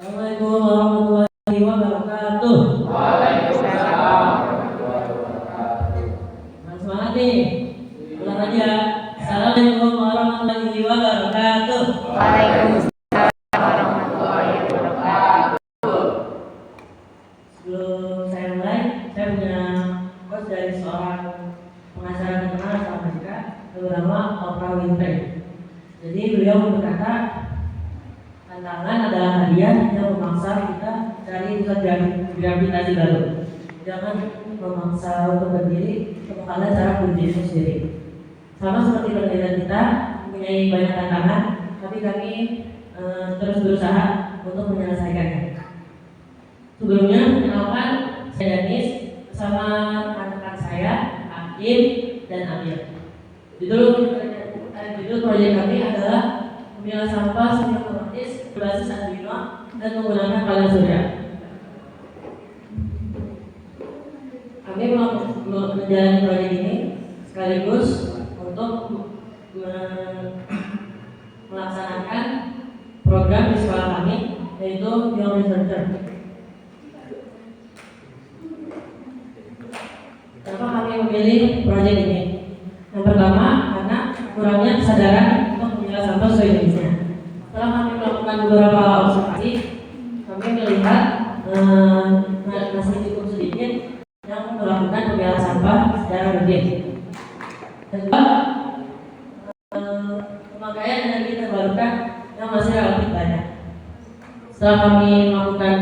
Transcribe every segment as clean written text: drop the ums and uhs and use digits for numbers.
Assalamualaikum warahmatullahi wabarakatuh. Waalaikumsalam warahmatullahi wabarakatuh. Semangat nih. Ulang aja. Assalamualaikum warahmatullahi wabarakatuh. Waalaikumsalam warahmatullahi wabarakatuh. Sebelum saya mulai, saya punya quotes dari seorang pengacara terkenal asal Amerika bernama Oprah Winfrey. Jadi beliau berkata, tantangan adalah hadiah yang memaksa kita cari pusat gravitasi baru. Jangan memaksa untuk berdiri, kemungkinan cara berdiri sendiri. Sama seperti pendidikan kita mempunyai banyak tantangan, tapi kami terus berusaha untuk menyelesaikannya. Sebelumnya, perkenalkan saya Danis bersama rekan saya Hakim dan Amir. Judul proyek kami adalah memilah sampah semi otomatis berbasis Arduino dan menggunakan panel surya. Kami menjalani proyek ini sekaligus untuk melaksanakan program di sekolah kami, yaitu Young Researcher. Kenapa kami memilih proyek ini? Yang pertama, karena kurangnya kesadaran untuk memilah sampah sesuai jenisnya. Setelah kami melakukan beberapa observasi, kami melihat masih cukup sedikit yang melakukan pemilahan sampah secara rutin. Kedua, pemakaian energi terbarukan yang masih relatif banyak. Setelah kami melakukan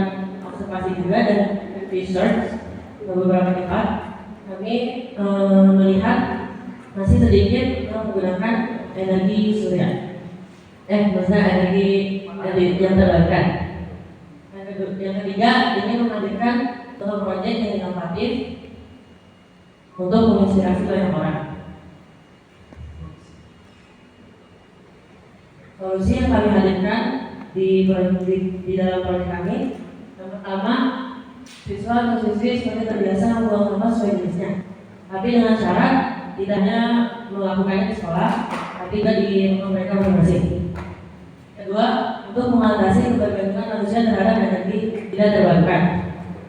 observasi juga dan research ke beberapa tempat, kami melihat masih sedikit yang menggunakan energi surya. Maksudnya energi yang terbarukan. Yang ketiga, ini menghadirkan suatu proyek yang inovatif untuk menginspirasi banyak orang. Solusi yang kami hadirkan di dalam proyek kami, yang pertama, siswa atau siswi seperti terbiasa membuang sampah sesuai jenisnya, tapi dengan syarat tidak hanya melakukannya di sekolah, tapi juga di rumah mereka masing-masing. Kedua, untuk mengatasi ketergantungan manusia terhadap energi tidak terbarukan,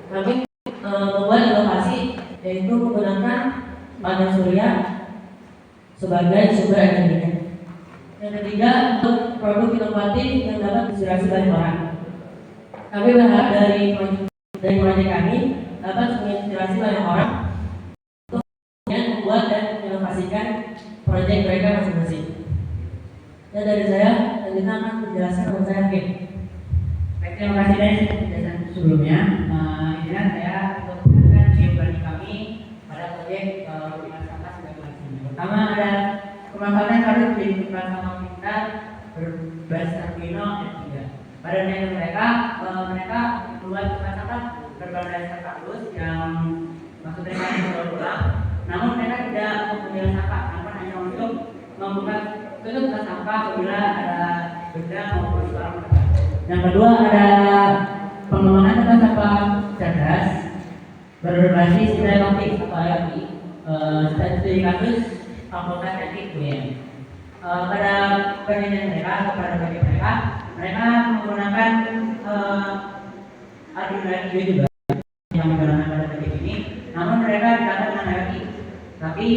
kami membuat inovasi, yaitu menggunakan panel surya sebagai sumber energinya. Yang ketiga, untuk produk inovatif yang dapat menginspirasi banyak orang. Kami berharap dari proyek kami dapat menginspirasi banyak orang untuk membuat dan menginovasikan proyek mereka masing-masing. Dan dari saya, selanjutnya akan menjelaskan tentang saya Hakim. Baik, terima kasih Dan sebelumnya. Izinkan saya untuk menjelaskan jawaban kami pada proyek pemilahan sampah sebagai berikut. Pertama, ada pemanfaatan harus menjadi pemilahan sampah kita berbasis Arduino dan 3. Pada nilai mereka membuat pemilahan sampah berbasis kardus yang maksudnya bisa berulang. Namun mereka tidak mempunyai sampah, namun hanya untuk membuka tutup sampah apabila ada benda maupun suara mereka. Yang kedua, ada pengembangan tentang sampah cerdas berbasis interaktif atau IoT. Studi kasus Fakultas Teknik UIN. Pada penelitian mereka kepada proyek mereka menggunakan Arduino juga yang menggunakan pada proyek ini. Namun mereka tidak dengan IoT, tapi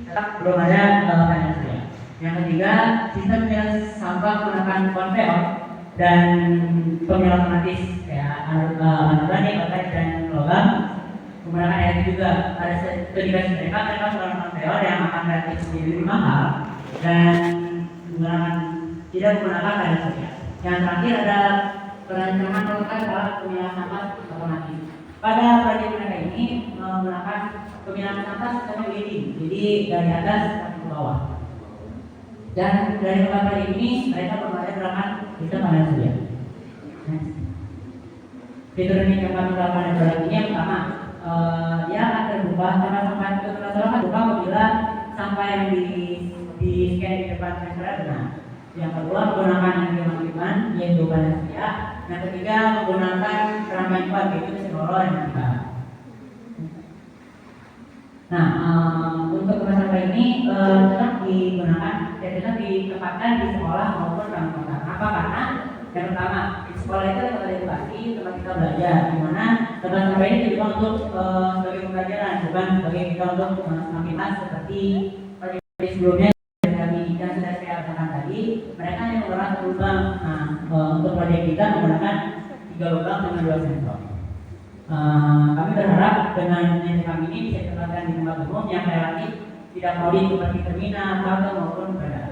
tetap belum ada panel surya. Yang ketiga, sistem pemilahan sampah menggunakan konveyor dan pemilah otomatis kayak anorganik, organik dan logam menggunakan air juga. Ada studi mereka menggunakan konveyor yang akan relatif lebih mahal dan tidak menggunakan air surya. Yang terakhir ada perancangan melakukan alat pemilahan sampah otomatis. Pada proyek mereka ini menggunakan pemilahan sampah secara leading, jadi dari atas ke bawah. Dan dari proyek ini mereka menggunakan sistem panel surya. Fitur yang kami lakukan pada proyek ini yang pertama, dia akan terbuka karena sampah itu akan terbuka apabila sampah yang di scan di depan kamera benar. Yang kedua, menggunakan energi mengaktifkan yaitu panel surya. Yang ketiga, menggunakan rangkaian kuat yaitu mesin roller yang kita. Nah, untuk sampah ini tetap digunakan dan tetap ditempatkan di sekolah maupun bank kota. Apa? Karena Yang pertama, di sekolah itu ada tempat edukasi, tempat kita belajar, di mana tempat sampah ini juga untuk sebagai pembelajaran, bukan sebagai kita untuk aktivitas seperti sebelumnya yang sudah saya katakan tadi. Mereka hanya menggunakan lubang. Nah, untuk proyek kita menggunakan 3 lubang dengan 2 sensor. Kami berharap dengan kami ini bisa ditempatkan di tempat umum yang relatif tidak crowded seperti terminal, halte maupun bandara.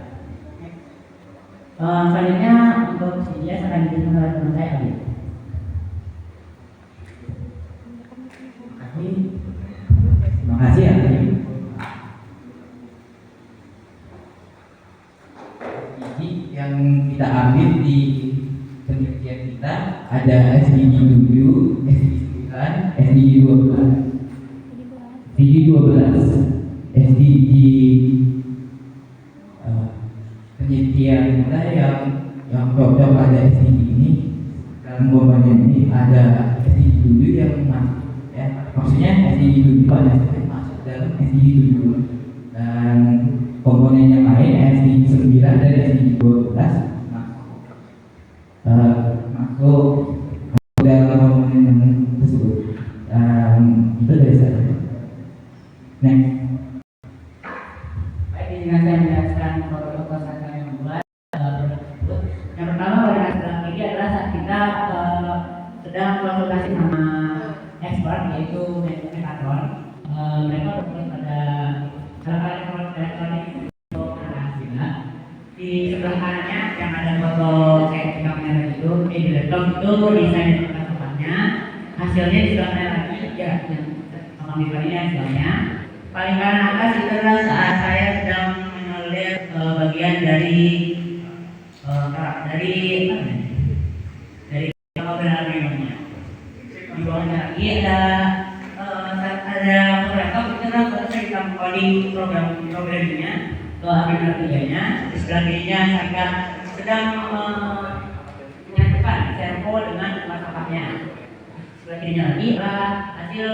Selanjutnya untuk CGS akan dijelaskan oleh teman saya Ali. Terima kasih Ali. Ini yang kita ambil di penelitian kita ada SDG 7, SDG 9, SDG 12, SDG 12, SDG penelitian kita yang cocok pada SDG ini dalam komponen ini ada SDG 7 yang masuk ya, maksudnya SDG 7 pada masuk dalam SDG 7 dan komponen yang lain SDG 9 dan SDG 12 masuk dalam komponen yang tersebut. Itu dari saya. Next. Baik, dengan saya menjelaskan protokol saat kami membuat tersebut. Yang pertama pada saat ini adalah saat kita sedang konsultasi sama expert yaitu Mekatron. Mereka berfokus pada alat-alat elektronik untuk hasilnya. Di sebelah kanannya yang ada foto kayak kamera itu, di laptop itu desain tempatnya. Hasilnya di sebelah kanan lagi ya, yang di ini hasilnya. Paling kanan atas itu adalah saat saya sedang melihat bagian dari mobil aluminiumnya. Di bawahnya lagi ada laptop itu adalah proses kita coding programnya ke aplikasinya. Di sebelah kirinya saya sedang menyatukan servo dengan tempat sampahnya. Sebelah kirinya lagi adalah hasil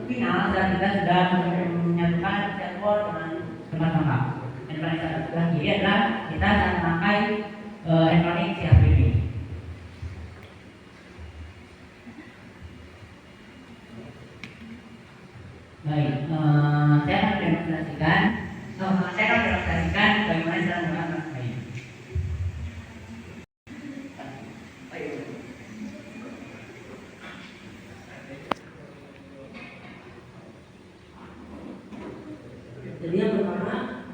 final saat kita sudah menyatukan servo dengan tempat sampah. Dan pada sebelah kiri adalah kita akan memakai elektronik CAPB. Baik, saya akan demonstrasikan bagaimana cara menggunakan masker ini. Jadi yang pertama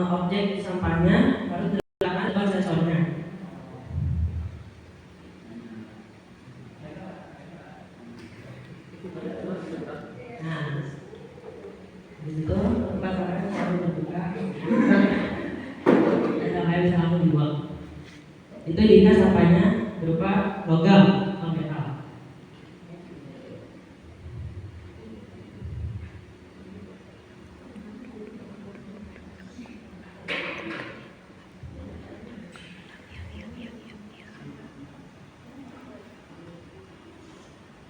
objek sampahnya harus diletakkan depan sensornya. Nah, di situ tempat sampahnya harus terbuka dan sampahnya bisa langsung dibuang. Itu jika sampahnya berupa logam atau metal.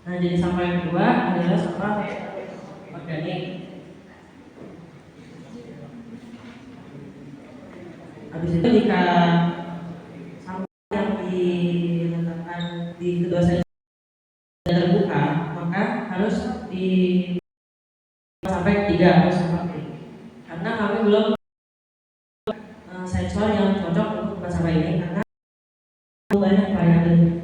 Nah, jadi sampah yang kedua adalah sampah organik. Habis itu jika sampah yang diletakkan di kedua sisi terbuka, maka harus di sampai 3 atau sampai 4. Karena kami belum sensor yang cocok untuk tempat sampah ini karena banyak variabel